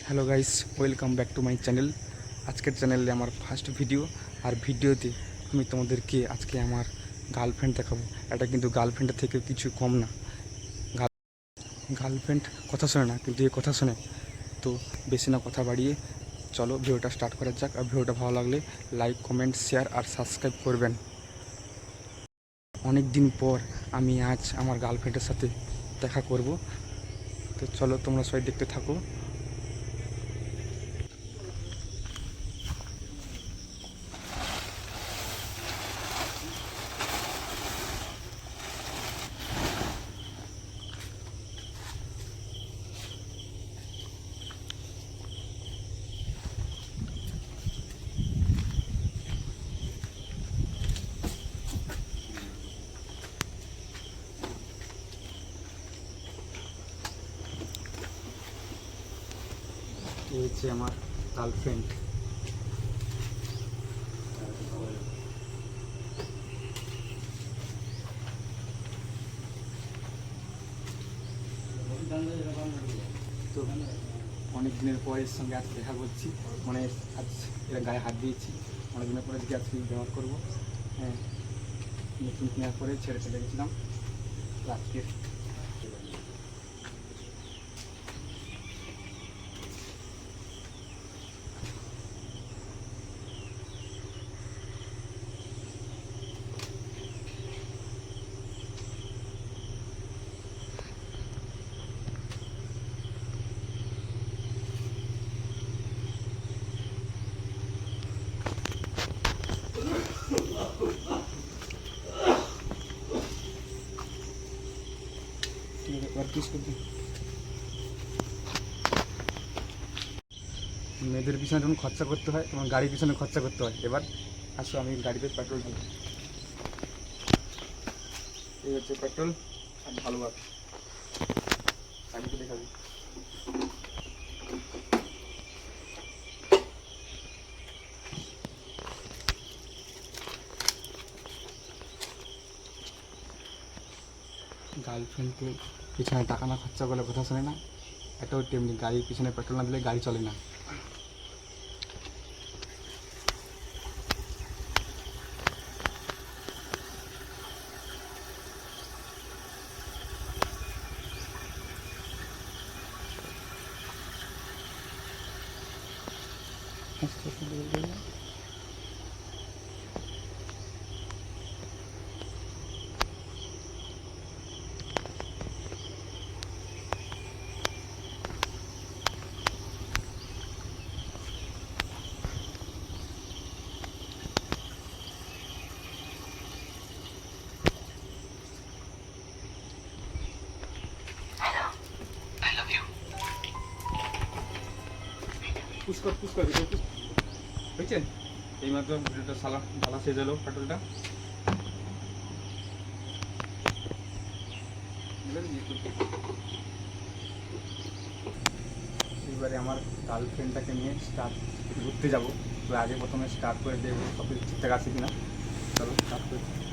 Hello guys, welcome back to my channel. আজকের চ্যানেলে আমার ফার্স্ট ভিডিও, আর ভিডিওতে আমি তোমাদেরকে আজকে আমার গার্লফ্রেন্ড দেখাবো। এটা কিন্তু গার্লফ্রেন্ডের থেকে কিছু কম না। গার্লফ্রেন্ড কথা শোনে না, কিন্তু এ কথা শোনে। তো বেশি না কথা বাড়িয়ে চলো ভিডিওটা স্টার্ট করা যাক। আর ভিডিওটা ভালো লাগলে লাইক, কমেন্ট, শেয়ার আর সাবস্ক্রাইব করবেন। অনেক দিন পর আমি আজ আমার গার্লফ্রেন্ডের সাথে দেখা করব। তো চলো তোমরা সবাই দেখতে থাকো। এই হচ্ছে আমার গার্লফ্রেন্ড। তো অনেক দিনের পর এর সঙ্গে আজ দেখা করছি, মানে আজ এর গায়ে হাত দিয়েছি। অনেক দিনের পরে আজকে ব্যবহার করবো। হ্যাঁ, নতুন কেনার পরে ছেড়ে চলে গেছিলাম। আজকে মেয়েদের পিছনে যখন খরচা করতে হয় তখন গাড়ির পিছনে খরচা করতে হয়। এবার আসো আমি গাড়িতে পেট্রোল দিই। এই হচ্ছে পেট্রোল। আর ভালোবাস গাড়িতে দেখাবি। গার্লফ্রেন্ডকে পিছনে টাকা না খরচা করলে কথা শোনে না। এটাও তেমনি, গাড়ির পিছনে পেট্রোল না দিলে গাড়ি চলে না। পুষ্কর বুঝছেন? এইমাত্র ভিডিওটা ঢালা শেষ হলো পেট্রোলটা। এবারে আমার গার্লফ্রেন্ডটাকে নিয়ে ঘুরতে যাবো। তো আগে প্রথমে স্টার্ট করে দেবো, সব কিছু ঠিকঠাক আছে কিনা। চলো স্টার্ট করি।